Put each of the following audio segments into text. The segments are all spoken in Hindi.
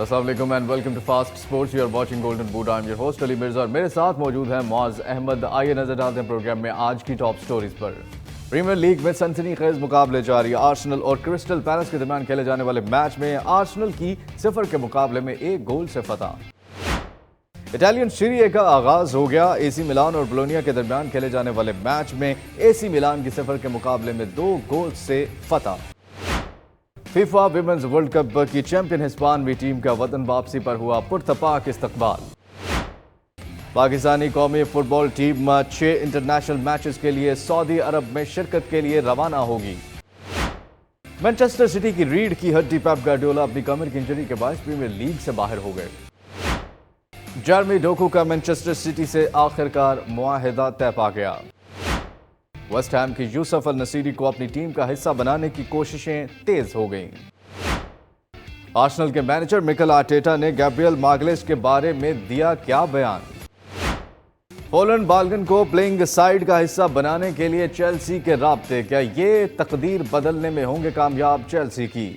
अस्सलाम वालेकुम and welcome to fast sports. You are watching golden boot. I am your host Ali Mirza और मेरे साथ मौजूद है मौज अहमद। आइए नजर डालते हैं प्रोग्राम में आज की टॉप स्टोरीज पर। प्रीमियर लीग में सनसनीखेज मुकाबले जारी। आर्सेनल और क्रिस्टल पैलेस के दरमियान खेले जाने वाले मैच में आर्सेनल की 0 के मुकाबले में 1 गोल से फतह। इटालियन सीरी ए का आगाज हो गया। एसी मिलान और बोलोनिया के दरमियान खेले जाने वाले मैच में एसी मिलान की 0 के मुकाबले में 2 गोल से फतह। फीफा विमेंस वर्ल्ड कप की चैंपियन हिस्पानवी टीम का वतन वापसी पर हुआ पुरतपाक इस्तकबाल। पाकिस्तानी कौमी फुटबॉल टीम 6 इंटरनेशनल मैचेस के लिए सऊदी अरब में शिरकत के लिए रवाना होगी। मैनचेस्टर सिटी की रीढ़ की हड्डी पेप गार्डियोला अपनी कमर की इंजरी के बाद प्रीमियर लीग से बाहर हो गए। जर्मी डोकू का मैनचेस्टर सिटी से आखिरकार मुआहिदा तय पा गया। वेस्ट हैम की यूसुफ अल नसीरी को अपनी टीम का हिस्सा बनाने की कोशिशें तेज हो गईं। आर्सेनल के मैनेजर मिकेल आर्टेटा ने गैब्रियल मागलेस के बारे में दिया क्या बयान। पोलैंड बाल्गन को प्लेइंग साइड का हिस्सा बनाने के लिए चेल्सी के राब्ते। क्या ये तकदीर बदलने में होंगे कामयाब चेल्सी की।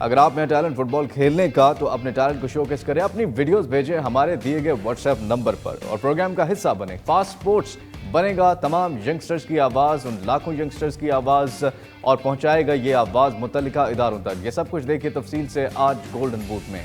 अगर आप में टैलेंट फुटबॉल खेलने का तो अपने टैलेंट को शोकेस करें। अपनी वीडियोस भेजें हमारे दिए गए व्हाट्सएप नंबर पर और प्रोग्राम का हिस्सा बने। फास्ट स्पोर्ट्स बनेगा तमाम यंगस्टर्स की आवाज़, उन लाखों यंगस्टर्स की आवाज़, और पहुंचाएगा ये आवाज़ मुतल्लिका इदारों तक। ये सब कुछ देखिए तफसील से आज गोल्डन बूट में।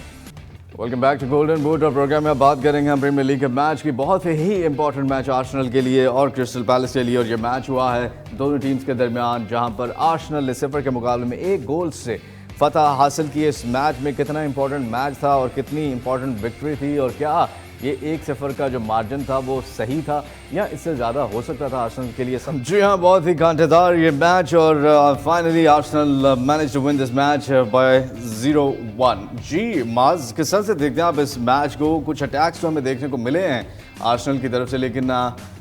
Welcome back to golden boot. और प्रोग्राम में बात करेंगे हम प्रीमियर लीग के मैच की। बहुत ही इंपॉर्टेंट मैच आर्सेनल के लिए और क्रिस्टल पैलेस के लिए, और ये मैच हुआ है दोनों टीम्स के दरमियान, जहां पर आर्सेनल ने 0 के मुकाबले में 1 गोल से फतह हासिल की। इस मैच में कितना इंपॉर्टेंट मैच था और कितनी इंपॉर्टेंट विक्ट्री थी, और क्या ये 1-0 का जो मार्जिन था वो सही था या इससे ज़्यादा हो सकता था आर्सेनल के लिए। जी हाँ, बहुत ही कांटेदार ये मैच, और finally Arsenal manage to win this match by 0-1। जी माज, किस तरह से देखते हैं आप इस मैच को? कुछ अटैक्स तो हमें देखने को मिले हैं आर्सेनल की तरफ से, लेकिन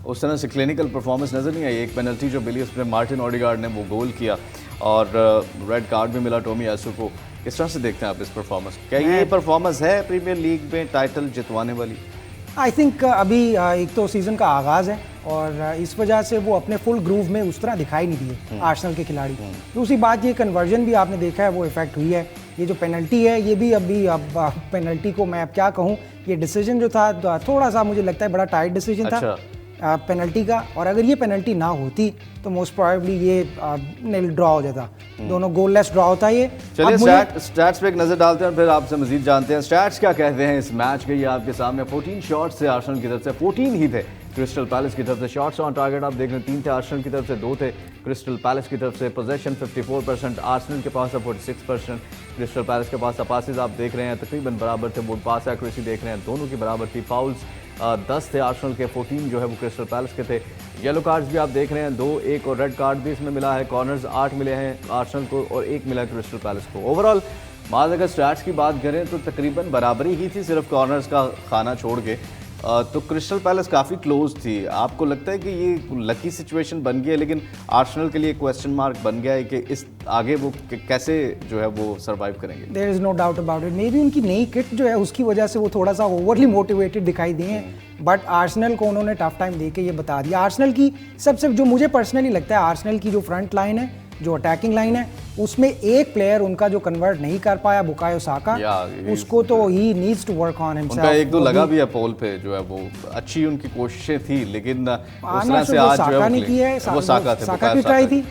उस तरह से क्लिनिकल परफॉर्मेंस नज़र नहीं आई। एक पेनल्टी जो मिली उसमें मार्टिन ओडेगार्ड ने वो गोल किया, और रेड कार्ड भी मिला टोमी यासू को। किस तरह से देखते हैं आप इस परफॉर्मेंस? क्या ये परफॉर्मेंस है प्रीमियर लीग में टाइटल जितवाने वाली? आई थिंक अभी एक तो सीज़न का आगाज़ है और इस वजह से वो अपने फुल ग्रूव में उस तरह दिखाई नहीं दिए आर्सेनल के खिलाड़ी। दूसरी बात, ये कन्वर्जन भी आपने देखा है वो इफेक्ट हुई है। ये जो पेनल्टी है ये भी अब पेनल्टी को मैं अब क्या कहूँ, ये डिसीजन जो था थोड़ा सा मुझे लगता है बड़ा टाइट डिसीजन था पेनल्टी का, और अगर ये पेनल्टी ना होती तो मोस्ट प्रोबेबली ये नील ड्रॉ हो जाता। दोनों गोललेस ड्रॉ होता ये। चलिए स्टैट्स पे एक नजर डालते हैं, फिर आपसे मजीद जानते हैं स्टैट्स क्या कहते हैं इस मैच के। ये आपके सामने 14 शॉट्स थे आर्सेनल की तरफ से, 14 ही थे क्रिस्टल पैलेस की तरफ से। शॉट्स ऑन टारगेट आप देख रहे हैं 3 थे आर्सेनल की तरफ से, 2 थे क्रिस्टल पैलेस की तरफ से। पोजेशन 54% आर्सेनल के पास है, 46% क्रिस्टल पैलेस के पास। पासेस आप देख रहे हैं तकरीबन बराबर थे। बोर्ड पास एक्यूरेसी देख रहे हैं दोनों की बराबर थी। फाउल्स 10 थे आर्सेनल के, 14 जो है वो क्रिस्टल पैलेस के थे। येलो कार्ड्स भी आप देख रहे हैं 2, 1 और रेड कार्ड भी इसमें मिला है। कॉर्नर्स 8 मिले हैं आर्सेनल को और 1 मिला है क्रिस्टल पैलेस को। ओवरऑल माज अगर स्टैट्स की बात करें तो तकरीबन बराबरी ही थी, सिर्फ कॉर्नर्स का खाना छोड़ के। तो क्रिस्टल पैलेस काफ़ी क्लोज थी। आपको लगता है कि ये लकी सिचुएशन बन गई है, लेकिन आर्सेनल के लिए क्वेश्चन मार्क बन गया है कि इस आगे वो कैसे जो है वो सर्वाइव करेंगे? There is no doubt about it. May be उनकी नई किट जो है उसकी वजह से वो थोड़ा सा ओवरली मोटिवेटेड दिखाई दिए हैं, बट आर्सेनल को उन्होंने टफ टाइम दे के ये बता दिया। आर्सेनल की सबसे जो मुझे पर्सनली लगता है, आर्सेनल की जो फ्रंट लाइन है, जो अटैकिंग लाइन है, उसमें एक प्लेयर उनका जो कन्वर्ट नहीं कर पाया, बुकायो साका, उसको तो ही needs to work on himself. उनका एक दो लगा भी है पोल पे, जो है वो अच्छी उनकी कोशिशें थी, लेकिन उस तरह से आज जो है नहीं की है, वो साका की ट्राई थी।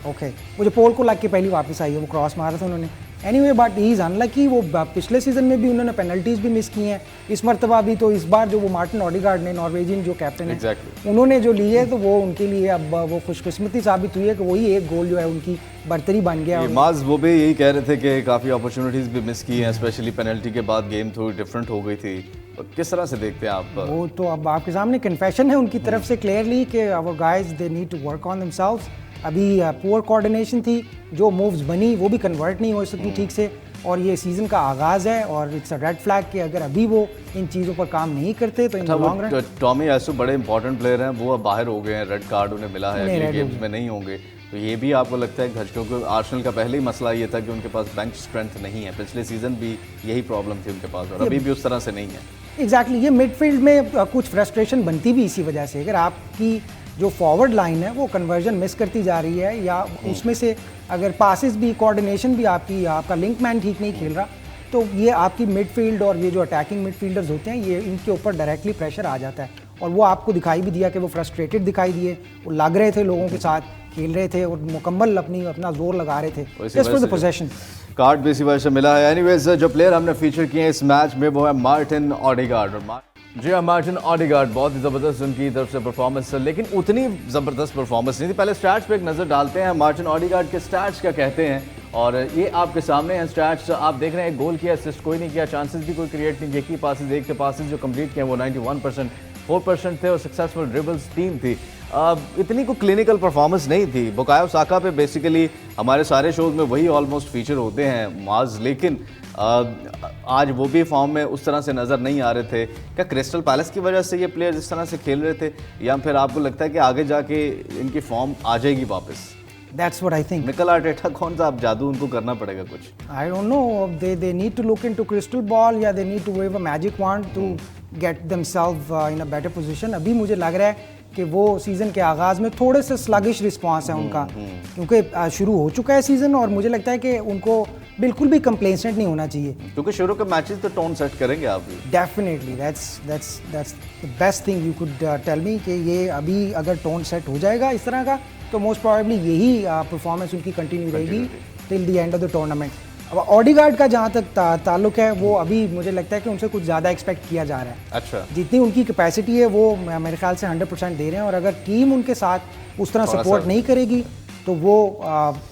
ओके, वो जो पोल को लग के पहली वापस आई है, वो क्रॉस मारा था उन्होंने। Anyway, but he is unlucky. वो पिछले सीजन में भी उन्होंने पेनल्टीज भी मिस की हैं, इस मरतबा भी। तो इस बार जो वो मार्टिन ओडेगार्ड ने, नॉर्वेजियन जो कैप्टन है, उन्होंने जो ली है, तो वो उनके लिए अब वो खुशकिस्मती साबित हुई है कि वही एक गोल जो है उनकी बर्तरी बन गया। माज वो भी यही कह रहे थे कि काफ़ी अपॉर्चुनिटीज़ भी मिस की हैं, स्पेशली पेनल्टी के बाद गेम थोड़ी डिफरेंट हो गई थी। किस तरह से देखते हैं आप? वो तो अब आपके सामने कन्फेशन है उनकी तरफ से क्लियरली कि our guys they need to work on themselves. अभी पुअर कोऑर्डिनेशन थी, जो मूव्स बनी वो भी कन्वर्ट नहीं हो सकी ठीक से, और ये सीज़न का आगाज़ है और इट्स अ रेड फ्लैग कि अगर अभी वो इन चीज़ों पर काम नहीं करते तो इन लॉन्ग रन। टॉमी यासू बड़े इंपॉर्टेंट प्लेयर हैं, वो अब बाहर हो गए हैं, रेड कार्ड उन्हें मिला है, अगले गेम्स में नहीं होंगे। तो ये भी आपको लगता है घचकों को? आर्सेनल का पहले ही मसला ये था कि उनके पास बेंच स्ट्रेंथ नहीं है। पिछले सीजन भी यही प्रॉब्लम थी उनके पास, और अभी भी उस तरह से नहीं है। एग्जैक्टली, ये मिडफील्ड में कुछ फ्रस्ट्रेशन बनती भी इसी वजह से। अगर आपकी जो फॉरवर्ड लाइन है वो कन्वर्जन मिस करती जा रही है, या उसमें से अगर पासिस भी, कोऑर्डिनेशन भी आपका लिंक मैन ठीक नहीं खेल रहा, तो ये आपकी मिडफील्ड और ये जो अटैकिंग मिडफील्डर्स होते हैं ये इनके ऊपर डायरेक्टली प्रेशर आ जाता है, और वो आपको दिखाई भी दिया कि वो फ्रस्ट्रेटेड दिखाई दिए, वो लग रहे थे लोगों के साथ, खेल रहे थे और मुकम्मल अपना जोर लगा रहे थे just for the possession. Card भी इसी वजह से मिला है। एनीवेज, जो प्लेयर हमने फीचर किए हैं इस मैच में वो है मार्टिन ऑडेगार्ड। और जी हाँ, मार्टिन ऑडेगार्ड, बहुत ही ज़बरदस्त उनकी तरफ से परफॉर्मेंस, लेकिन उतनी ज़बरदस्त परफॉर्मेंस नहीं थी। पहले स्टैट्स पे एक नज़र डालते हैं, मार्टिन ऑडेगार्ड के स्टैट्स क्या कहते हैं, और ये आपके सामने हैं स्टैट्स। आप देख रहे हैं एक गोल किया, असिस्ट कोई नहीं किया, चांसेस भी कोई क्रिएट नहीं किए, की पासेस एक के पासेस जो कंप्लीट किए वो 91%, 4% थे और सक्सेसफुल ड्रिबल्स 3 थी। इतनी कोई क्लिनिकल परफॉर्मेंस नहीं थी। बुकायो साका पे बेसिकली हमारे सारे शोज में वही ऑलमोस्ट फीचर होते हैं माज, लेकिन आज वो भी फॉर्म में उस तरह से नज़र नहीं आ रहे थे। क्या क्रिस्टल पैलेस की वजह से ये प्लेयर इस तरह से खेल रहे थे, या फिर आपको लगता है कि आगे जाके इनकी फॉर्म आ जाएगी वापस? That's what I think. Mikel Arteta कौन सा आप जादू उनको करना पड़ेगा कुछ? I don't know. They need to look into crystal ball, या they need to wave a magic wand to get themselves in a better position. अभी मुझे लग रहा है कि वो सीज़न के आगाज़ में थोड़े से स्लगिश रिस्पॉन्स है उनका, क्योंकि शुरू हो चुका है सीज़न, और मुझे लगता है कि उनको बिल्कुल भी कंप्लेसेंट नहीं होना चाहिए, क्योंकि शुरू के मैचेस तो टोन सेट करेंगे आप भी। Definitely that's the best thing you could tell me कि ये अभी अगर टोन सेट हो जाएगा इस तरह का, तो मोस्ट प्रोबेबली यही परफॉर्मेंस उनकी कंटिन्यू रहेगी till the end of the tournament. अब ऑडेगार्ड का जहाँ तक ताल्लुक है, वो अभी मुझे लगता है कि उनसे कुछ ज़्यादा एक्सपेक्ट किया जा रहा है। अच्छा, जितनी उनकी कैपेसिटी है वो मेरे ख्याल से 100% दे रहे हैं, और अगर टीम उनके साथ उस तरह सपोर्ट नहीं करेगी तो वो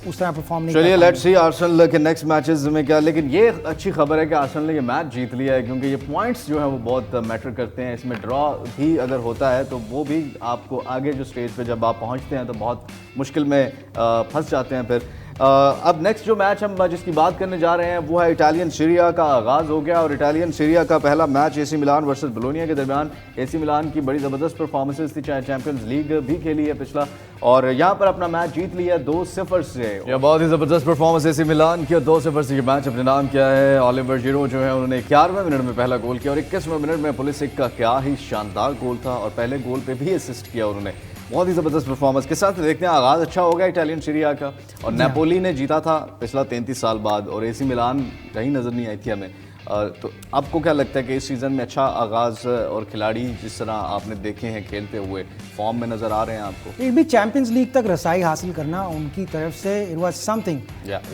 उस तरह परफॉर्म नहीं। चलिए लेट्स सी आर्सेनल के नेक्स्ट मैचेस में क्या, लेकिन ये अच्छी खबर है कि आर्सेनल ने ये मैच जीत लिया है, क्योंकि ये पॉइंट्स जो है वो बहुत मैटर करते हैं। इसमें ड्रॉ भी अगर होता है तो वो भी आपको आगे जो स्टेज पे जब आप पहुंचते हैं तो बहुत मुश्किल में फंस जाते हैं फिर। अब नेक्स्ट जो मैच हम जिसकी बात करने जा रहे हैं वो है इटालियन सीरिया का आगाज़ हो गया, और इटालियन सीरिया का पहला match AC Milan versus Bologna के दरमियान। एसी मिलान की बड़ी ज़बरदस्त परफॉर्मेंसेस थी, चाहे चैंपियंस लीग भी खेली है पिछला, और यहाँ पर अपना मैच जीत लिया 2-0 से। यह बहुत ही ज़बरदस्त परफॉर्मेंस एसी मिलान की, 2-0 से ये मैच अपने नाम किया है। ओलिवर जिरो जो है उन्होंने 11वें मिनट में पहला गोल किया, और 21वें मिनट में पुलिसिक का क्या ही शानदार गोल था, और पहले गोल पे भी असिस्ट किया उन्होंने। बहुत ही ज़बरदस्त परफॉर्मेंस के साथ देखते हैं आगाज़ अच्छा हो गया इटालियन सीरिया का, और नेपोली ने जीता था पिछला 33 साल बाद, और एसी मिलान कहीं नज़र नहीं आई थी हमें। तो आपको क्या लगता है कि इस सीज़न में अच्छा आगाज़, और खिलाड़ी जिस तरह आपने देखे हैं खेलते हुए फॉर्म में नज़र आ रहे हैं आपको? ये भी चैंपियंस लीग तक रसाई हासिल करना उनकी तरफ से इट वाज समथिंग।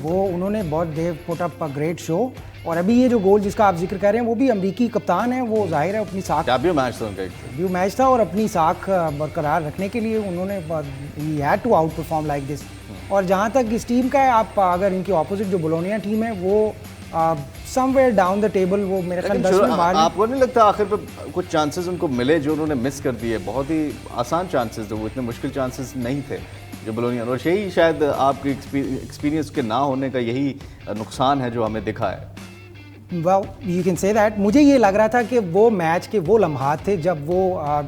वो उन्होंने बहुत they've put up a great show, और अभी ये जो गोल जिसका आप जिक्र कर रहे हैं वो भी अमरीकी कप्तान है, वो जाहिर है अपनी साख डेब्यू मैच था उनका, डेब्यू मैच था, और अपनी साख बरकरार रखने के लिए उन्होंने he had to outperform like this. और जहाँ तक इस टीम का है, आप अगर इनकी ऑपोजिट जो बोलोनिया टीम है वो समवेयर डाउन द टेबल, वो मेरे ख्याल 10 में बाहर। आपको नहीं लगता आखिर पे कुछ चांसेस उनको मिले जो उन्होंने मिस कर दिए? बहुत ही आसान चांसेस थे वो, इतने मुश्किल चांसेस नहीं थे जो बोलोनिया, और यही शायद आपके एक्सपीरियंस के ना होने का यही नुकसान है जो हमें दिखा है। Well, you can say that. मुझे ये लग रहा था कि वो मैच के वो लम्हात थे जब वो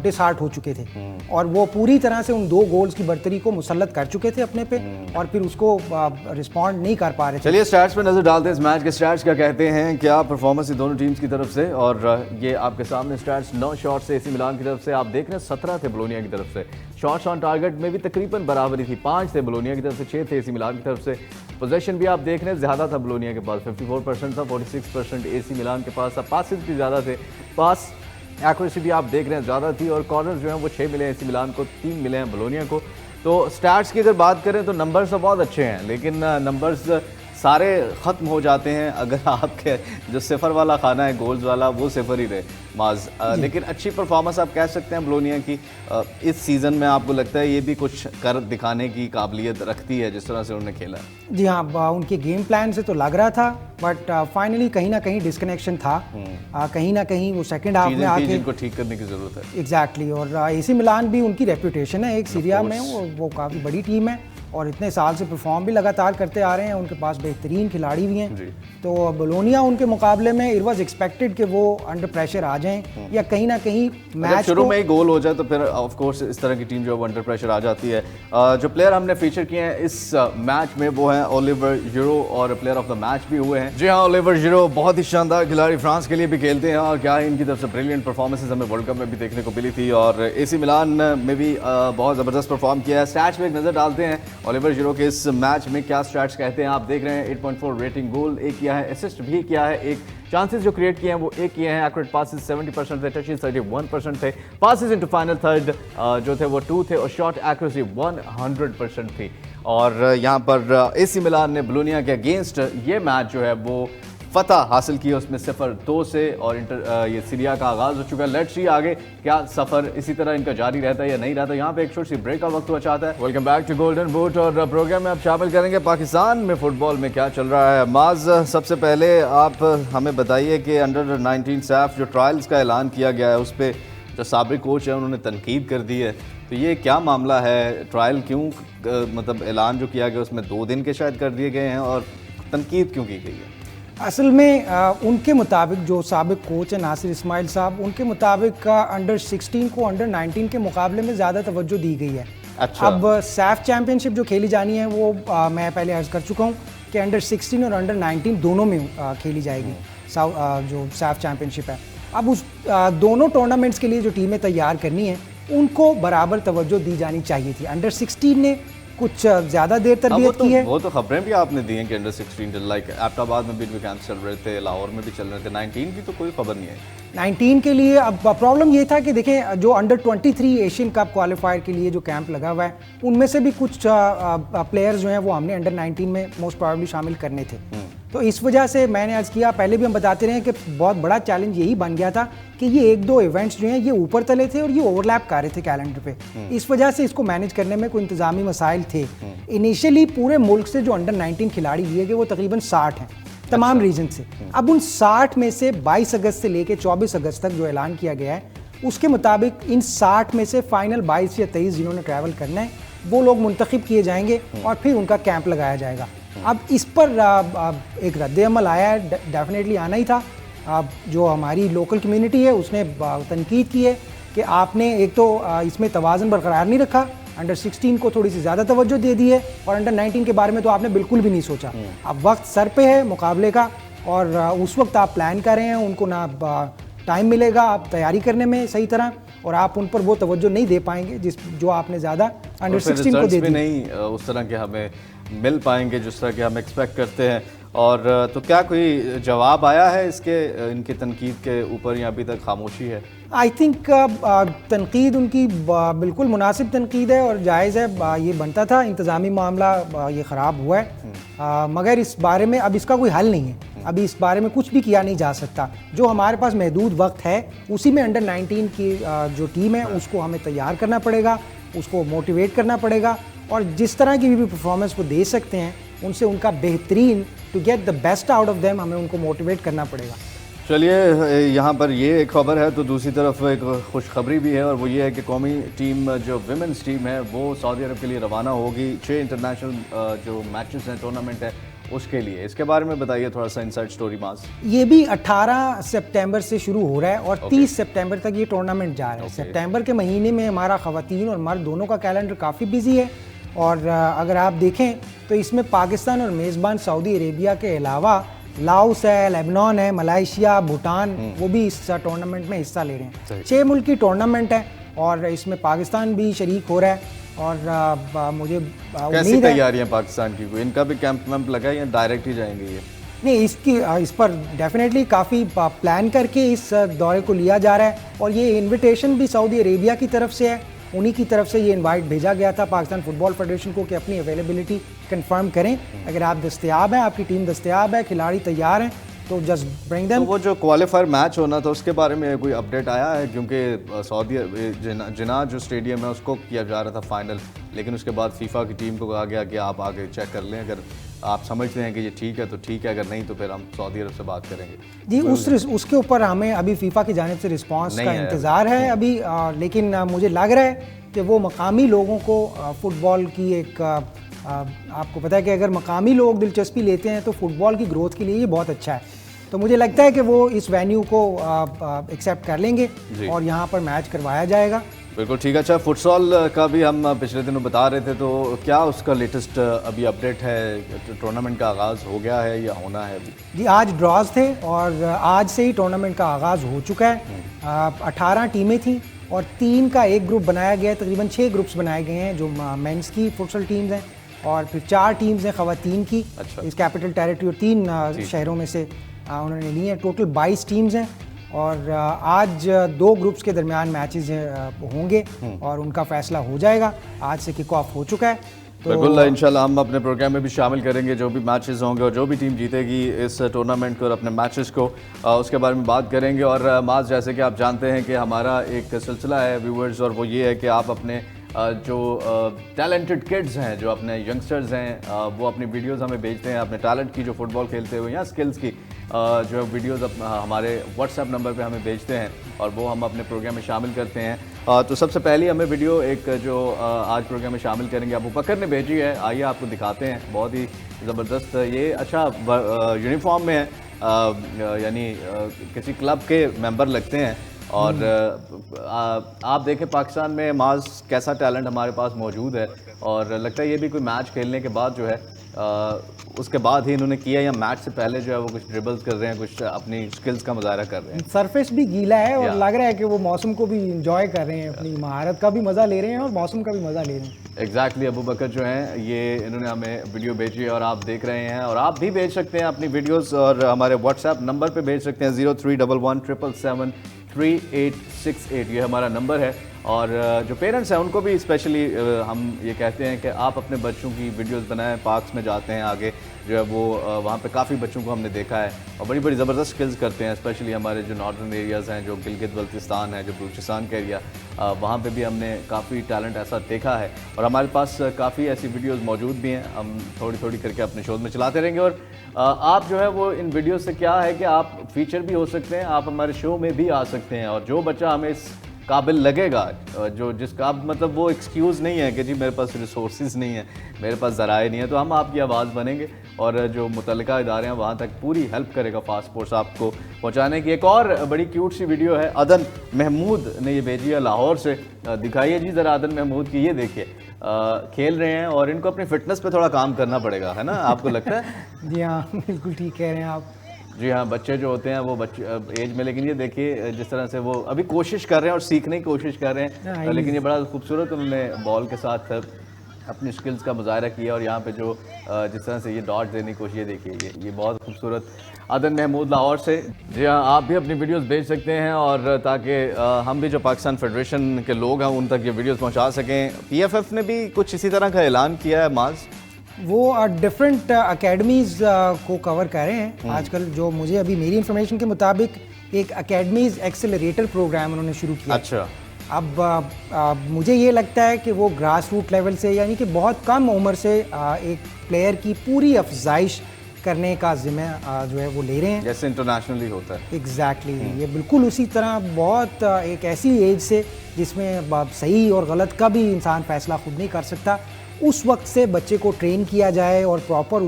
डिसहार्ट हो चुके थे, और वो पूरी तरह से उन 2 गोल्स की बर्तरी को मुसल्लत कर चुके थे अपने पे, और फिर उसको रिस्पॉन्ड नहीं कर पा रहे थे। चलिए स्टैट्स पे नजर डालते हैं, इस मैच के स्टैट्स क्या कहते हैं, क्या परफॉर्मेंस है दोनों टीम्स की तरफ से। और ये आपके सामने स्टैट्स 9 शॉट से एसी मिलान की तरफ से, आप देख रहे हैं 17 थे बोलोनिया की तरफ से। शॉट्स ऑन टारगेट में भी तकरीबन बराबरी थी, 5 थे बोलोनिया की तरफ से, 6 थे एसी मिलान की तरफ से। पोजेशन भी आप देख रहे हैं ज़्यादा था बोलोनिया के पास, 54% था, 46% एसी मिलान के पास था। पासेस भी ज़्यादा थे, पास एक्यूरेसी भी आप देख रहे हैं ज़्यादा थी, और कॉर्नर्स जो हैं वो 6 मिले हैं एसी मिलान को, 3 मिले हैं बोलोनिया को। तो स्टैट्स की अगर बात करें तो नंबर्स तो बहुत अच्छे हैं, लेकिन नंबर्स सारे ख़त्म हो जाते हैं अगर आपके जो सिफर वाला खाना है गोल्स वाला वो सिफर ही रहे माज। लेकिन अच्छी परफॉर्मेंस आप कह सकते हैं बोलोनिया की इस सीज़न में। आपको लगता है ये भी कुछ कर दिखाने की काबिलियत रखती है जिस तरह से उन्होंने खेला? जी हाँ, उनके गेम प्लान से तो लग रहा था, बट फाइनली कहीं ना कहीं डिस्कनेक्शन था, कहीं ना कहीं वो सेकंड हाफ में आके इनको ठीक करने की ज़रूरत है। एग्जैक्टली, और एसी मिलान भी उनकी रेपुटेशन है एक सीरिया में, वो काफ़ी बड़ी टीम है, और इतने साल से परफॉर्म भी लगातार करते आ रहे हैं, उनके पास बेहतरीन खिलाड़ी भी हैं। तो बोलोनिया उनके मुकाबले में इट वाज एक्सपेक्टेड कि वो अंडर प्रेशर आ जाएं, या कहीं ना कहीं मैच शुरू में ही गोल हो जाए तो फिर ऑफ कोर्स इस तरह की टीम जो है अंडर प्रेशर आ जाती है। जो प्लेयर हमने फीचर किए हैं इस मैच में वो हैं ओलिवर जिरो, और प्लेयर ऑफ द मैच भी हुए हैं। जी हाँ, ओलिवर जिरो बहुत ही शानदार खिलाड़ी, फ्रांस के लिए भी खेलते हैं, और क्या इनकी तरफ से ब्रिलियंट परफॉर्मेंसेज हमें वर्ल्ड कप में भी देखने को मिली थी, और एसी मिलान में भी बहुत ज़बरदस्त परफॉर्म किया है। स्टैट्स पे एक नज़र डालते हैं, ओलिवर जिरो के इस मैच में क्या स्टैट्स कहते हैं आप देख रहे हैं। 8.4 रेटिंग, गोल एक किया है, असिस्ट भी किया है, एक चांसेस जो क्रिएट किए हैं वो एक किए हैं, एक्यूरेट पासेस 70% थे, टचेस 31% थे, पासेस इनटू फाइनल थर्ड जो थे वो 2 थे और शॉट एक्यूरेसी 100% थी। और यहाँ पर एसी मिलान ने बोलोनिया के अगेंस्ट ये मैच जो है वो फतह हासिल की है, उसमें 0-2 से, और ये सीरिया का आगाज़ हो चुका है। लेट्स सी आगे क्या सफ़र इसी तरह इनका जारी रहता है या नहीं रहता। यहाँ पे एक छोटी सी ब्रेक का वक्त हुआ चाहता है। Welcome back to golden boot, और प्रोग्राम में आप शामिल करेंगे पाकिस्तान में फ़ुटबॉल में क्या चल रहा है। माज, सबसे पहले आप हमें बताइए कि अंडर 19 सैफ जो ट्रायल्स का ऐलान किया गया है उस पर जो साबिक कोच है उन्होंने तनकीद कर दी है, तो ये क्या मामला है? ट्रायल क्यों मतलब ऐलान जो किया गया उसमें 2 दिन के शायद कर दिए गए हैं, और तनकीद क्यों की गई है? असल में उनके मुताबिक जो साबिक कोच है नासिर इस्माइल साहब, उनके मुताबिक अंडर 16 को अंडर 19 के मुकाबले में ज़्यादा तवज्जो दी गई है। अच्छा। अब सैफ चैम्पियनशिप जो खेली जानी है वो मैं पहले अर्ज़ कर चुका हूँ कि अंडर 16 और अंडर 19 दोनों में खेली जाएगी जो सैफ चैम्पियनशिप है। अब उस दोनों टूर्नामेंट्स के लिए जो टीमें तैयार करनी है उनको बराबर तवज्जो दी जानी चाहिए थी। अंडर 16 ने कुछ ज़्यादा देर तरबियत की है। वो तो खबरें भी आपने दी हैं कि अंडर 16 लाइक एबटाबाद में भी कैंप चल रहे थे, लाहौर में भी चल रहे थे। 19 की तो कोई खबर नहीं है। 19 के लिए अब प्रॉब्लम ये था कि देखें जो अंडर 23 एशियन कप क्वालिफायर के लिए जो कैंप लगा हुआ है उनमें से भी कुछ प्लेयर्स जो हैं वो हमने अंडर 19 में मोस्ट प्रॉब्ली शामिल करने थे। तो इस वजह से मैंने अर्ज़ किया, पहले भी हम बताते रहे कि बहुत बड़ा चैलेंज यही बन गया था कि ये 1-2 इवेंट्स जो हैं ये ऊपर तले थे और ये ओवरलैप कर रहे थे कैलेंडर पे। इस वजह से इसको मैनेज करने में कोई इंतजामी मसाइल थे। इनिशियली पूरे मुल्क से जो अंडर 19 खिलाड़ी लिए गए वो तकरीबन 60 हैं तमाम रीजन से। अब उन 60 में से 22 अगस्त से लेकर 24 अगस्त तक जो ऐलान किया गया है उसके मुताबिक इन 60 में से फाइनल 22 या 23 जिन्होंने ट्रैवल करना है वो लोग मुंतखब किए जाएंगे और फिर उनका कैंप लगाया जाएगा। अब इस पर एक रद्द-ए-अमल आया है, डेफिनेटली आना ही था। जो हमारी लोकल कम्युनिटी है उसने तनकीद की है कि आपने एक तो इसमें तवाज़ुन बरकरार नहीं रखा, अंडर 16 को थोड़ी सी ज़्यादा तवज्जो दे दी है और अंडर 19 के बारे में तो आपने बिल्कुल भी नहीं सोचा। अब वक्त सर पे है मुकाबले का और उस वक्त आप प्लान कर रहे हैं, उनको ना टाइम मिलेगा आप तैयारी करने में सही तरह, और आप उन पर वो तवज्जो नहीं दे पाएंगे जो आपने ज़्यादा अंडर 16 को दे दी। नहीं उस तरह के हमें मिल पाएंगे जिस तरह के हम एक्सपेक्ट करते हैं। और तो क्या कोई जवाब आया है इसके इनकी तनकीद के ऊपर या अभी तक खामोशी है? आई थिंक तनकीद उनकी बिल्कुल मुनासिब तनकीद है और जायज़ है। ये बनता था, इंतज़ामी मामला ये ख़राब हुआ है, मगर इस बारे में अब इसका कोई हल नहीं है। अभी इस बारे में कुछ भी किया नहीं जा सकता। जो हमारे पास महदूद वक्त है उसी में अंडर 19 की जो टीम है उसको हमें तैयार करना पड़ेगा, उसको मोटिवेट करना पड़ेगा और जिस तरह की भी परफॉर्मेंस वो दे सकते हैं उनसे उनका बेहतरीन to get the best out of them हमें उनको मोटिवेट करना पड़ेगा। चलिए, यहाँ पर ये एक खबर है तो दूसरी तरफ एक खुशखबरी भी है और वो ये है कि कौमी टीम जो विमेंस टीम है वो सऊदी अरब के लिए रवाना होगी। 6 इंटरनेशनल जो मैचेस हैं, टूर्नामेंट है उसके लिए। इसके बारे में बताइए थोड़ा सा इनसाइड स्टोरी मास। ये भी 18 सितंबर से शुरू हो रहा है और 30 सितंबर तक ये टूर्नामेंट जा रहा है। सितंबर के महीने में हमारा ख़वातीन और मर्द दोनों का कैलेंडर काफ़ी बिजी है और अगर आप देखें तो इसमें पाकिस्तान और मेज़बान सऊदी अरेबिया के अलावा लाओस है, लेबनान है, मलेशिया, भूटान वो भी इस टूर्नामेंट में हिस्सा ले रहे हैं। 6 मुल्क की टूर्नामेंट है और इसमें पाकिस्तान भी शरीक हो रहा है और मुझे कैसी तैयारियां पाकिस्तान की? इनका भी कैंप वैम्प लगा है या डायरेक्ट ही जाएंगे ये? नहीं, इस पर डेफिनेटली काफ़ी प्लान करके इस दौरे को लिया जा रहा है और ये इन्विटेशन भी सऊदी अरेबिया की तरफ से है। उन्हीं की तरफ से ये इनवाइट भेजा गया था पाकिस्तान फुटबॉल फेडरेशन को कि अपनी अवेलेबिलिटी कंफर्म करें। अगर आप दस्तयाब हैं, आपकी टीम दस्तयाब है, खिलाड़ी तैयार हैं तो जस्ट ब्रिंग देम। तो वो जो क्वालिफायर मैच होना था उसके बारे में कोई अपडेट आया है? क्योंकि सऊदी जिना जो स्टेडियम है उसको किया जा रहा था फाइनल, लेकिन उसके बाद फीफा की टीम को कहा गया कि आप आगे चेक कर लें, अगर आप समझते हैं कि ये ठीक है तो ठीक है, अगर नहीं तो फिर हम सऊदी अरब से बात करेंगे। जी, उसके ऊपर हमें अभी फीफा की जानिब से रिस्पांस का इंतज़ार है अभी, लेकिन मुझे लग रहा है कि वो मकामी लोगों को फ़ुटबॉल की एक आपको पता है कि अगर मकामी लोग दिलचस्पी लेते हैं तो फ़ुटबॉल की ग्रोथ के लिए ये बहुत अच्छा है। तो मुझे लगता है कि वो इस वेन्यू को एक्सेप्ट कर लेंगे और यहाँ पर मैच करवाया जाएगा। बिल्कुल ठीक है। अच्छा, फुटसॉल का भी हम पिछले दिनों बता रहे थे, तो क्या उसका लेटेस्ट अभी अपडेट है? टूर्नामेंट का आगाज़ हो गया है या होना है अभी? जी, आज ड्रॉज थे और आज से ही टूर्नामेंट का आगाज़ हो चुका है। 18 टीमें थीं और 3 का एक ग्रुप बनाया गया है। तकरीबन 6 ग्रुप्स बनाए गए हैं जो मेंस की फुटसॉल टीम्स हैं और फिर 4 टीम्स हैं ख़वातीन की अच्छा। इस कैपिटल टेरिटरी और 3 शहरों में से उन्होंने ली हैं। टोटल 22 टीम्स हैं और आज 2 ग्रुप्स के दरमियान मैचेस होंगे और उनका फैसला हो जाएगा। आज से किक ऑफ हो चुका है। तो बिल्कुल इंशाल्लाह हम अपने प्रोग्राम में भी शामिल करेंगे जो भी मैचेस होंगे और जो भी टीम जीतेगी इस टूर्नामेंट को और अपने मैचेस को उसके बारे में बात करेंगे। और माज, जैसे कि आप जानते हैं कि हमारा एक सिलसिला है व्यूअर्स, और वो ये है कि आप अपने जो टैलेंटेड किड्स हैं, जो अपने यंगस्टर्स हैं, वो अपनी वीडियोस हमें भेजते हैं अपने टैलेंट की, जो फुटबॉल खेलते हुए या स्किल्स की जो वीडियोस हमारे व्हाट्सएप नंबर पे हमें भेजते हैं और वो हम अपने प्रोग्राम में शामिल करते हैं। तो सबसे पहली हमें वीडियो एक जो आज प्रोग्राम में शामिल करेंगे अबू बकर ने भेजी है। आइए आपको दिखाते हैं, बहुत ही ज़बरदस्त। ये अच्छा यूनिफॉर्म में है, यानी किसी क्लब के मेंबर लगते हैं। और आप देखें पाकिस्तान में माज कैसा टैलेंट हमारे पास मौजूद है, और लगता है ये भी कोई मैच खेलने के बाद जो है उसके बाद ही इन्होंने किया, या मैच से पहले जो है वो कुछ ड्रिबल्स कर रहे हैं, कुछ अपनी स्किल्स का मुजाहरा कर रहे हैं। सरफेस भी गीला है और लग रहा है कि वो मौसम को भी इंजॉय कर रहे हैं, अपनी महारत का भी मज़ा ले रहे हैं और मौसम का भी मज़ा ले रहे हैं। एग्जैक्टली अबू बकर जो हैं ये इन्होंने हमें वीडियो भेजी है और आप देख रहे हैं, और आप भी भेज सकते हैं अपनी वीडियोस और हमारे व्हाट्सएप नंबर पे भेज सकते हैं 0311777868। ये हमारा नंबर है। और जो पेरेंट्स हैं उनको भी स्पेशली हम ये कहते हैं कि आप अपने बच्चों की वीडियोस बनाएं। पार्क्स में जाते हैं आगे जो है वो वहाँ पे काफ़ी बच्चों को हमने देखा है और बड़ी बड़ी ज़बरदस्त स्किल्स करते हैं। स्पेशली हमारे जो नॉर्दर्न एरियाज़ हैं, जो गिलगित बल्तिस्तान है, जो बलूचिस्तान का एरिया, वहाँ पे भी हमने काफ़ी टैलेंट ऐसा देखा है और हमारे पास काफ़ी ऐसी वीडियोस मौजूद भी हैं। हम थोड़ी थोड़ी करके अपने शोज़ में चलाते रहेंगे। और आप जो है वो इन वीडियो से क्या है कि आप फीचर भी हो सकते हैं, आप हमारे शो में भी आ सकते हैं। और जो बच्चा हमें इस काबिल लगेगा, जो जिसका मतलब वो एक्सक्यूज़ नहीं है कि जी मेरे पास रिसोर्सेज नहीं है, मेरे पास ज़राए नहीं है, तो हम आपकी आवाज़ बनेंगे और जो मुतल्लिका इदारे हैं वहाँ तक पूरी हेल्प करेगा फास्ट स्पोर्ट्स आपको पहुँचाने की। एक और बड़ी क्यूट सी वीडियो है, अदन महमूद ने ये भेजी है लाहौर से। दिखाइए जी ज़रा अदन महमूद की, ये देखिए खेल रहे हैं और इनको अपनी फ़िटनेस पे थोड़ा काम करना पड़ेगा, है ना, आपको लगता है? जी हाँ, बिल्कुल ठीक कह रहे हैं आप। जी हाँ, बच्चे जो होते हैं वो बच्चे एज में, लेकिन ये देखिए जिस तरह से वो अभी कोशिश कर रहे हैं और सीखने की कोशिश कर रहे हैं, लेकिन ये बड़ा खूबसूरत उन्होंने बॉल के साथ अपनी स्किल्स का मुजाहरा किया। और यहाँ पे जो जिस तरह से ये डॉट देने की कोशिश, ये देखिए ये बहुत खूबसूरत। अदन महमूद लाहौर से। जी हाँ, आप भी अपनी वीडियोस भेज सकते हैं और ताकि हम भी जो पाकिस्तान फेडरेशन के लोग हैं उन तक ये वीडियोस पहुँचा सकें। PFF ने भी कुछ इसी तरह का ऐलान किया है माज, वो डिफरेंट अकेडमीज़ को कवर कर रहे हैं आजकल। जो मुझे अभी मेरी इन्फॉर्मेशन के मुताबिक एक अकेडमीज़ एक्सेलरेटर प्रोग्राम उन्होंने शुरू किया। अच्छा। अब मुझे ये लगता है कि वो ग्रास रूट लेवल से, यानी कि बहुत कम उम्र से एक प्लेयर की पूरी अफजाइश करने का जिम्मा जो है वो ले रहे हैं, जैसे इंटरनेशनली होता है। एग्जैक्टली ये बिल्कुल उसी तरह बहुत एक ऐसी एज से जिसमें सही और गलत का भी इंसान फैसला खुद नहीं कर सकता, उस वक्त से बच्चे को ट्रेन किया जाए और प्रॉपर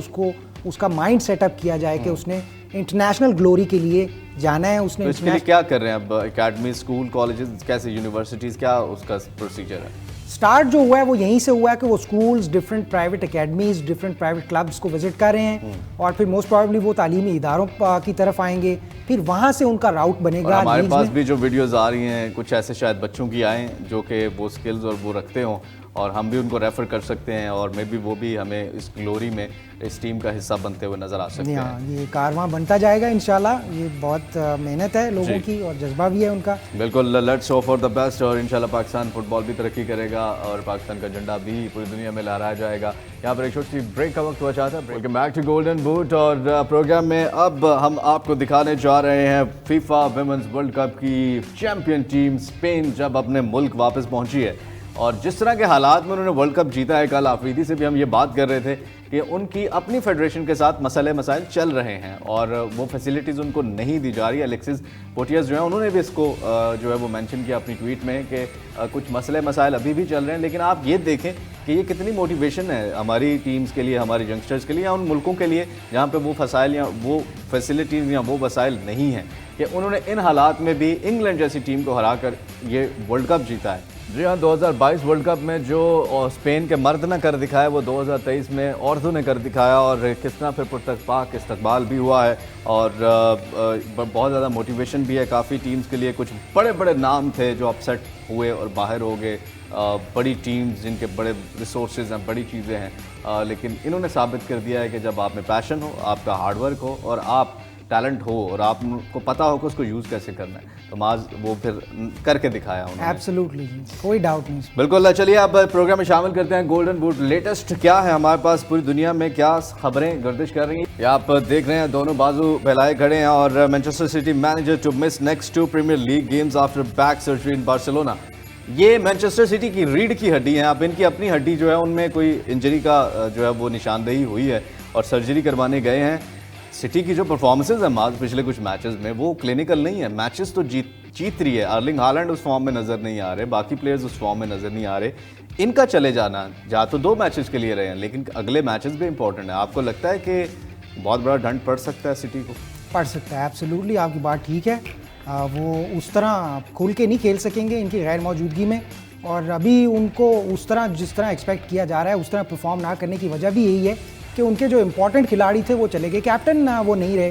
उसका माइंड सेटअप किया जाए कि उसने इंटरनेशनल ग्लोरी के लिए जाना है। उसने तो इसके लिए क्या कर रहे हैं अब एकेडमी, स्कूल, कॉलेजेस, कैसे यूनिवर्सिटीज़, क्या उसका प्रोसीजर है? स्टार्ट जो हुआ है वो यहीं से हुआ है कि वो schools, different private academies, different private clubs को विजिट कर रहे हैं और फिर मोस्ट प्रोबेबली वो तालीमी इदारों की तरफ आएंगे, फिर वहाँ से उनका राउट बनेगा। हमारे पास भी जो वीडियोस आ रही हैं कुछ ऐसे शायद बच्चों की आएँ जो कि वो स्किल्स और वो रखते हों और हम भी उनको रेफ़र कर सकते हैं और मे बी वो भी हमें इस ग्लोरी में इस टीम का हिस्सा बनते हुए नज़र आ सकते हैं। ये कारवां बनता जाएगा इंशाल्लाह। ये बहुत मेहनत है लोगों की और जज्बा भी है उनका। बिल्कुल, let's hope for the best और इंशाल्लाह पाकिस्तान फुटबॉल भी तरक्की करेगा और पाकिस्तान का झंडा भी पूरी दुनिया में लहराया जाएगा। यहाँ पर एक छोटी सी ब्रेक का वक्त हुआ चाहता है। Welcome back to golden boot और प्रोग्राम में अब हम आपको दिखाने जा रहे हैं फीफा वुमेन्स वर्ल्ड कप की चैम्पियन टीम स्पेन जब अपने मुल्क वापस पहुंची है और जिस तरह के हालात में उन्होंने वर्ल्ड कप जीता है। कल आफरीदी से भी हम ये बात कर रहे थे कि उनकी अपनी फेडरेशन के साथ मसाइल चल रहे हैं और वो फैसिलिटीज़ उनको नहीं दी जा रही। अलेक्सिस पोटियस जो है उन्होंने भी इसको जो है वो मेंशन किया अपनी ट्वीट में कि कुछ मसाइल अभी भी चल रहे हैं, लेकिन आप ये देखें कि ये कितनी मोटिवेशन है हमारी टीम्स के लिए, हमारे यंगस्टर्स के लिए या उन मुल्कों के लिए जहाँ पर वो फसाइल या वो फैसिलिटीज़ या वो वसाइल नहीं हैं, कि उन्होंने इन हालात में भी इंग्लैंड जैसी टीम को हरा कर ये वर्ल्ड कप जीता है। जी हाँ, 2022 वर्ल्ड कप में जो स्पेन के मर्द ने कर दिखाया वो 2023 में औरतों ने कर दिखाया, और किस तरह फिर पुरतपाक इस्तकबाल भी हुआ है और बहुत ज़्यादा मोटिवेशन भी है काफ़ी टीम्स के लिए। कुछ बड़े बड़े नाम थे जो अपसेट हुए और बाहर हो गए, बड़ी टीम्स जिनके बड़े रिसोर्सेज हैं, बड़ी चीज़ें हैं, लेकिन इन्होंने साबित कर दिया है कि जब आप में पैशन हो, आपका हार्डवर्क हो और आप टैलेंट हो और आपको पता हो कि उसको यूज़ कैसे करना है, तो माज वो फिर करके दिखाया उन्होंने। एब्सोल्युटली, कोई डाउट नहीं। बिल्कुल। चलिए अब प्रोग्राम में शामिल करते हैं गोल्डन बूट। लेटेस्ट क्या है हमारे पास, पूरी दुनिया में क्या खबरें गर्दिश कर रही हैं, ये आप देख रहे हैं। दोनों बाजू फैलाए खड़े हैं और Manchester City manager to miss next 2 Premier League games after back surgery in Barcelona. ये मैनचेस्टर सिटी की रीढ़ की हड्डी है। अब इनकी अपनी हड्डी जो है उनमें कोई इंजरी का जो है वो निशानदेही हुई है और सर्जरी करवाने गए हैं। सिटी की जो परफॉर्मेंसेज है माज पिछले कुछ मैचेस में वो क्लिनिकल नहीं है। मैचेस तो जीत रही है। अर्लिंग हालैंड उस फॉर्म में नज़र नहीं आ रहे, बाकी प्लेयर्स उस फॉर्म में नज़र नहीं आ रहे। इनका चले जाना जहाँ तो 2 मैचेस के लिए रहे हैं, लेकिन अगले मैचेस भी इंपॉर्टेंट है। आपको लगता है कि बहुत बड़ा दंड पड़ सकता है सिटी को? पड़ सकता है, एब्सोल्युटली आपकी बात ठीक है। वो उस तरह खुल के नहीं खेल सकेंगे इनकी गैर मौजूदगी में, और अभी उनको उस तरह जिस तरह एक्सपेक्ट किया जा रहा है उस तरह परफॉर्म ना करने की वजह भी यही है कि उनके जो इंपॉर्टेंट खिलाड़ी थे वो चले गए। कैप्टन वो नहीं रहे,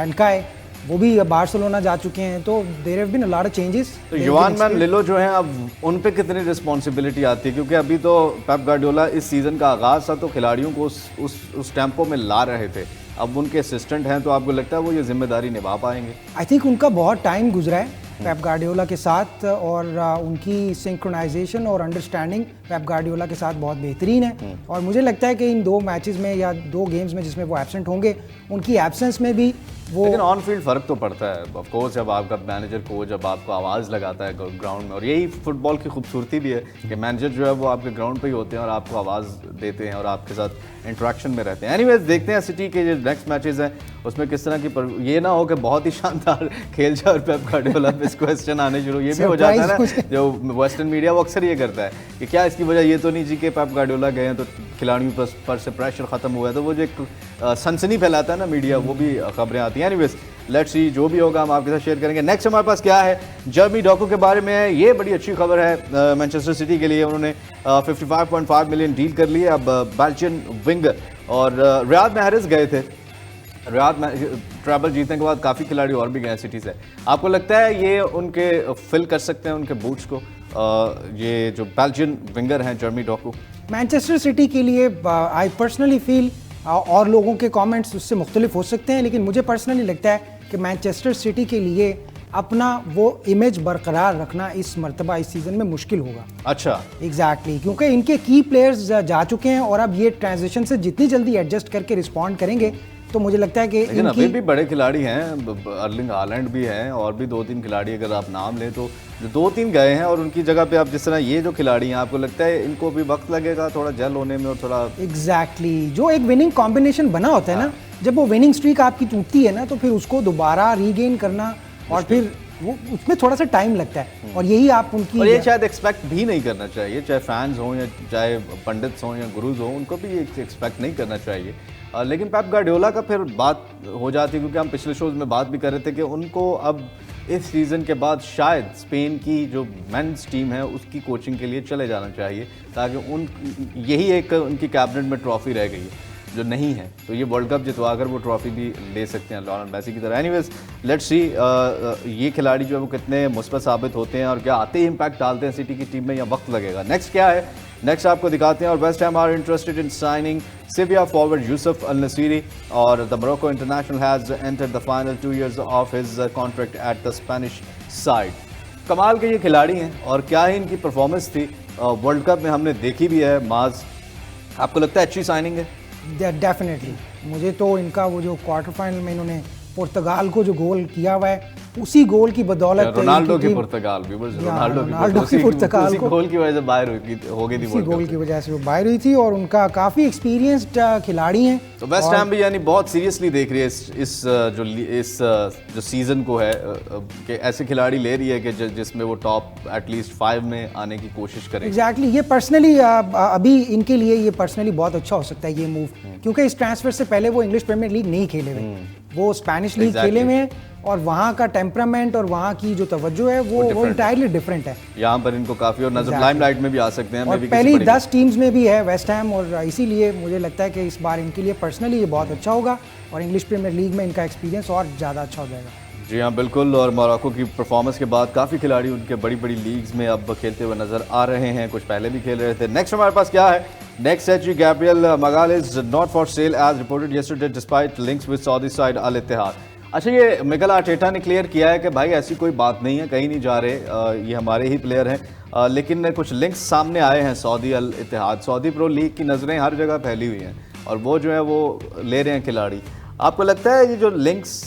एल्काई वो भी बार्सिलोना जा चुके हैं, तो there have been a lot of changes. तो युवान मैन लिलो जो हैं अब उन पे कितनी रिस्पॉन्सिबिलिटी आती है, क्योंकि अभी तो पेप गार्डियोला इस सीज़न का आगाज़ था तो खिलाड़ियों को उस टेम्पो में ला रहे थे। अब उनके असिस्टेंट हैं, तो आपको लगता है वो ये जिम्मेदारी निभा पाएंगे? आई थिंक उनका बहुत टाइम गुजरा है पेप गार्डियोला के साथ, और उनकी सिंक्रोनाइजेशन और अंडरस्टैंडिंग पेप गार्डियोला के साथ बहुत बेहतरीन है। और मुझे लगता है कि इन 2 मैचेस में या 2 गेम्स में जिसमें वो एब्सेंट होंगे, उनकी एब्सेंस में भी वो, लेकिन ऑन फील्ड फ़र्क तो पड़ता है ऑफ कोर्स। जब आपका मैनेजर कोच जब आपको आवाज़ लगाता है ग्राउंड में, और यही फुटबॉल की खूबसूरती भी है कि मैनेजर जो है वो आपके ग्राउंड पे ही होते हैं और आपको आवाज़ देते हैं और आपके साथ इंटरेक्शन में रहते हैं। एनीवेज देखते हैं सिटी के जो नेक्स्ट मैचेस हैं उसमें किस तरह की ये ना हो कि बहुत ही शानदार खेल जाए और पेप गार्डियोला पे क्वेश्चन आने शुरू ये भी हो जाता है ना, जो वेस्टर्न मीडिया वो अक्सर ये करता है कि क्या इसकी वजह ये तो नहीं जी कि पेप गार्डियोला गए हैं तो खिलाड़ियों पर से प्रेशर ख़त्म हुआ है, तो वो जो एक सनसनी फैलाता है ना मीडिया, वो भी खबरें आती हैं। एनीवेज लेट्स सी, जो भी होगा हम आपके साथ शेयर करेंगे। नेक्स्ट हमारे पास क्या है, जर्मी डोकू के बारे में है। ये बड़ी अच्छी खबर है मैनचेस्टर सिटी के लिए। उन्होंने 55.5 मिलियन डील कर ली है। अब बेल्जियन विंगर और रियाद महरेज गए थे। रियाद में ट्रैवल जीतने के बाद काफ़ी खिलाड़ी और भी गए सिटी से। आपको लगता है ये उनके फिल कर सकते हैं उनके बूट्स को, ये जो बेल्जियन विंगर हैं जर्मी डोकू? मैनचेस्टर सिटी के लिए आई पर्सनली फील, और लोगों के कमेंट्स उससे मुख्तलिफ हो सकते हैं, लेकिन मुझे पर्सनली लगता है कि मैनचेस्टर सिटी के लिए अपना वो इमेज बरकरार रखना इस मर्तबा इस सीज़न में मुश्किल होगा। अच्छा, एग्जैक्टली, क्योंकि इनके की प्लेयर्स जा चुके हैं और अब ये ट्रांजिशन से जितनी जल्दी एडजस्ट करके रिस्पॉन्ड करेंगे तो मुझे लगता है कि लेकिन अभी भी बड़े खिलाड़ी हैं, अर्लिंग हालैंड भी हैं और भी 2-3 खिलाड़ी अगर आप नाम लें तो जो 2-3 गए हैं, और उनकी जगह पे आप जिस तरह ये जो खिलाड़ी हैं, आपको लगता है इनको भी वक्त लगेगा थोड़ा जेल होने में और थोड़ा? एग्जैक्टली, जो एक विनिंग कॉम्बिनेशन बना होता है ना, जब वो विनिंग स्ट्रीक आपकी टूटती है ना, तो फिर उसको दोबारा रीगेन करना और फिर वो उसमें थोड़ा सा टाइम लगता है, और यही आप उनकी, और ये शायद एक्सपेक्ट भी नहीं करना चाहिए, चाहे फैंस हों या चाहे पंडित्स हों या गुरुज हों, उनको भी ये एक्सपेक्ट नहीं करना चाहिए। लेकिन पेप गार्डियोला का फिर बात हो जाती है, क्योंकि हम पिछले शोज में बात भी कर रहे थे कि उनको अब इस सीज़न के बाद शायद स्पेन की जो मेंस टीम है उसकी कोचिंग के लिए चले जाना चाहिए, ताकि यही एक उनकी कैबिनेट में ट्रॉफी रह गई है जो नहीं है, तो ये वर्ल्ड कप जितवा कर वो ट्रॉफी भी ले सकते हैं लियोनेल मेसी की तरह। एनीवेज लेट्स सी ये खिलाड़ी जो है वो कितने मुस्बत साबित होते हैं और क्या आते ही इम्पैक्ट डालते हैं सिटी की टीम में, या वक्त लगेगा। नेक्स्ट क्या है, नेक्स्ट आपको दिखाते हैं। और West Ham are interested in signing Sevilla forward Yusuf Al-Nasiri, और the Morocco international has entered the final 2 years of his contract at the Spanish side. कमाल के ये खिलाड़ी हैं और क्या ही इनकी परफॉर्मेंस थी वर्ल्ड कप में, हमने देखी भी है। माज, आपको लगता है अच्छी साइनिंग है? डेफिनेटली, मुझे तो इनका वो जो क्वार्टर फाइनल में इन्होंने पुर्तगाल को जो गोल किया हुआ है, उसी गोल की बदौलत रोनाल्डो की पुर्तगाल भी, रोनाल्डो की पुर्तगाल को गोल की वजह से बाहर हो गई थी, उसी गोल की वजह से वो बाहर हुई थी, और उनका काफ़ी एक्सपीरियंस्ड खिलाड़ी हैं। तो वेस्ट हैम भी यानी बहुत सीरियसली देख रही है इस जो सीज़न को है कि ऐसे खिलाड़ी ले रही है कि जिसमें वो टॉप एटलीस्ट 5 में आने की कोशिश करें। एग्जैक्टली, ये पर्सनली अभी इनके लिए ये पर्सनली बहुत अच्छा हो सकता है ये मूव, क्योंकि इस ट्रांसफर से पहले वो इंग्लिश प्रीमियर लीग नहीं खेले हुए, वो स्पेनिश लीग खेले हुए हैं और वहाँ का टेम्परामेंट और वहाँ की जो तवज्जो है वो इंटायरली डिफरेंट है। यहाँ पर इनको काफ़ी और नजर लाइमलाइट में भी आ सकते हैं। और पहली 10 टीम्स में भी है वेस्ट हैम, और इसीलिए मुझे लगता है कि इस बार इनके लिए पर्सनली ये बहुत अच्छा होगा और इंग्लिश प्रीमियर लीग में इनका एक्सपीरियंस और ज़्यादा अच्छा हो जाएगा। जी हाँ बिल्कुल, और मोरक्को की परफॉर्मेंस के बाद काफ़ी खिलाड़ी उनके बड़ी बड़ी लीग्स में अब खेलते हुए नजर आ रहे हैं, कुछ पहले भी खेल रहे थे। नेक्स्ट हमारे पास क्या है? नेक्स्ट है जी Gabriel Magalhaes not for sale as reported yesterday despite links with Saudi side Al Ittihad. अच्छा, ये मिकेल आर्टेटा ने क्लियर किया है कि भाई ऐसी कोई बात नहीं है, कहीं नहीं जा रहे, ये हमारे ही प्लेयर हैं, लेकिन कुछ लिंक्स सामने आए हैं सऊदी अल इत्तेहाद, सऊदी प्रो लीग की नज़रें हर जगह फैली हुई हैं और वो जो है वो ले रहे हैं खिलाड़ी। आपको लगता है ये जो लिंक्स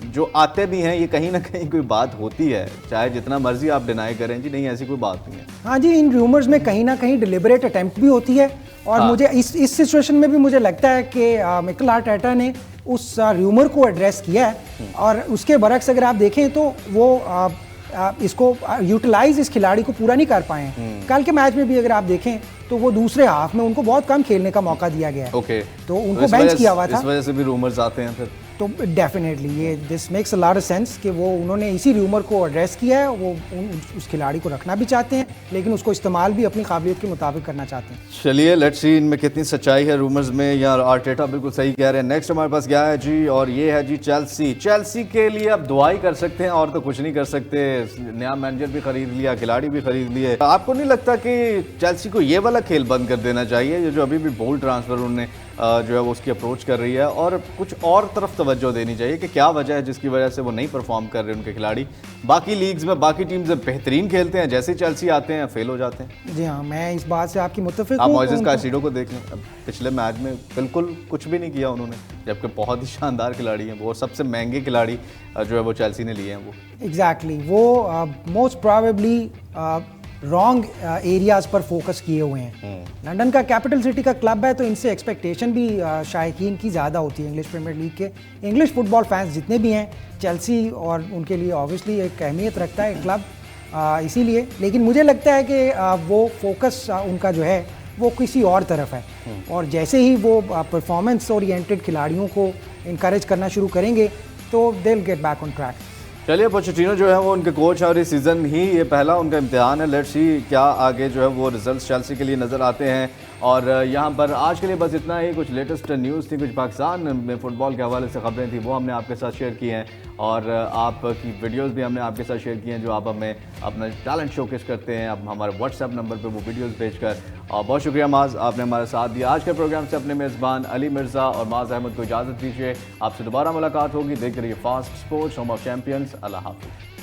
जो आते भी हैं ये कहीं ना कहीं कोई बात होती है, चाहे जितना मर्जी आप डिनाई करें जी नहीं ऐसी कोई बात नहीं है? हाँ जी, इन रूमर्स में कहीं ना कहीं डिलिबरेट अटेम्प्ट भी होती है और मुझे इस सिचुएशन में भी मुझे लगता है कि मिकेल आर्टेटा ने उस र्यूमर को एड्रेस किया है और उसके बरक्स अगर आप देखें तो वो इसको यूटिलाइज इस खिलाड़ी को पूरा नहीं कर पाए हैं। कल के मैच में भी अगर आप देखें तो वो दूसरे हाफ में उनको बहुत कम खेलने का मौका दिया गया है। ओके, तो उनको बेंच किया हुआ था। इस वजह से भी रूमर्स आते हैं फिर तो डेफिनेटली ये this makes a lot of sense कि वो उन्होंने इसी रूमर को एड्रेस किया है। वो उस खिलाड़ी को रखना भी चाहते हैं लेकिन उसको इस्तेमाल भी अपनी काबिलियत के मुताबिक करना चाहते हैं। चलिए लेट्स सी इनमें कितनी सच्चाई है रूमर्स में, या आर्टेटा बिल्कुल सही कह रहे हैं। नेक्स्ट हमारे पास क्या है जी, और ये है जी चेल्सी के लिए अब दुआ ही कर सकते हैं और तो कुछ नहीं कर सकते। नया मैनेजर भी खरीद लिया, खिलाड़ी भी खरीद लिए। आपको नहीं लगता कि चेल्सी को ये वाला खेल बंद कर देना चाहिए, ये जो अभी भी बोल्ड ट्रांसफर उन्होंने जो है वो उसकी अप्रोच कर रही है, और कुछ और तरफ तवज्जो देनी चाहिए कि क्या वजह है जिसकी वजह से वो नहीं परफॉर्म कर रहे उनके खिलाड़ी? बाकी लीग्स में बाकी टीम्स बेहतरीन खेलते हैं, जैसे चेल्सी आते हैं फेल हो जाते हैं। जी हाँ, मैं इस बात से आपकी मुत्तफिक आप हूँ। मोइसेस काइसेडो को देख लें, अब पिछले मैच में बिल्कुल कुछ भी नहीं किया उन्होंने, जबकि बहुत ही शानदार खिलाड़ी हैं वो, सबसे महंगे खिलाड़ी जो है वो चेल्सी ने लिए हैं वो। एग्जैक्टली वो मोस्ट प्रोबेबली रॉन्ग एरियाज पर फोकस किए हुए हैं। लंदन का कैपिटल सिटी का क्लब है तो इनसे एक्सपेक्टेशन भी शायकीन की ज़्यादा होती है। इंग्लिश प्रीमियर लीग के इंग्लिश फुटबॉल फैंस जितने भी हैं, चेल्सी और उनके लिए ऑब्वियसली एक अहमियत रखता है क्लब, इसीलिए। लेकिन मुझे लगता है कि वो फोकस उनका जो है वो किसी और तरफ है, और जैसे ही वो परफॉर्मेंस ओरिएंटेड खिलाड़ियों को इनकरेज करना शुरू करेंगे तो they will get back on track. चलिए, पोचेटिनो जो है वो उनके कोच हैं और इस सीज़न ही ये पहला उनका इम्तिहान है। लेट्स सी क्या आगे जो है वो रिजल्ट्स चेल्सी के लिए नज़र आते हैं। और यहाँ पर आज के लिए बस इतना ही। कुछ लेटेस्ट न्यूज़ थी, कुछ पाकिस्तान में फ़ुटबॉल के हवाले से खबरें थी, वो हमने आपके साथ शेयर की हैं, और आपकी वीडियोस भी हमने आपके साथ शेयर की हैं जो आप हमें अपना टैलेंट शोकेस करते हैं। अब हमारे व्हाट्सएप नंबर पर वो वीडियोज़ भेजकर, और बहुत शुक्रिया माज, आपने हमारा साथ दिया। आज के प्रोग्राम से अपने मेज़बान अली मिर्ज़ा और माज अहमद को इजाज़त दीजिए। आपसे दोबारा मुलाकात होगी। देखते रहिए fast sports, home of champions. अल्लाह हाफ़िज़।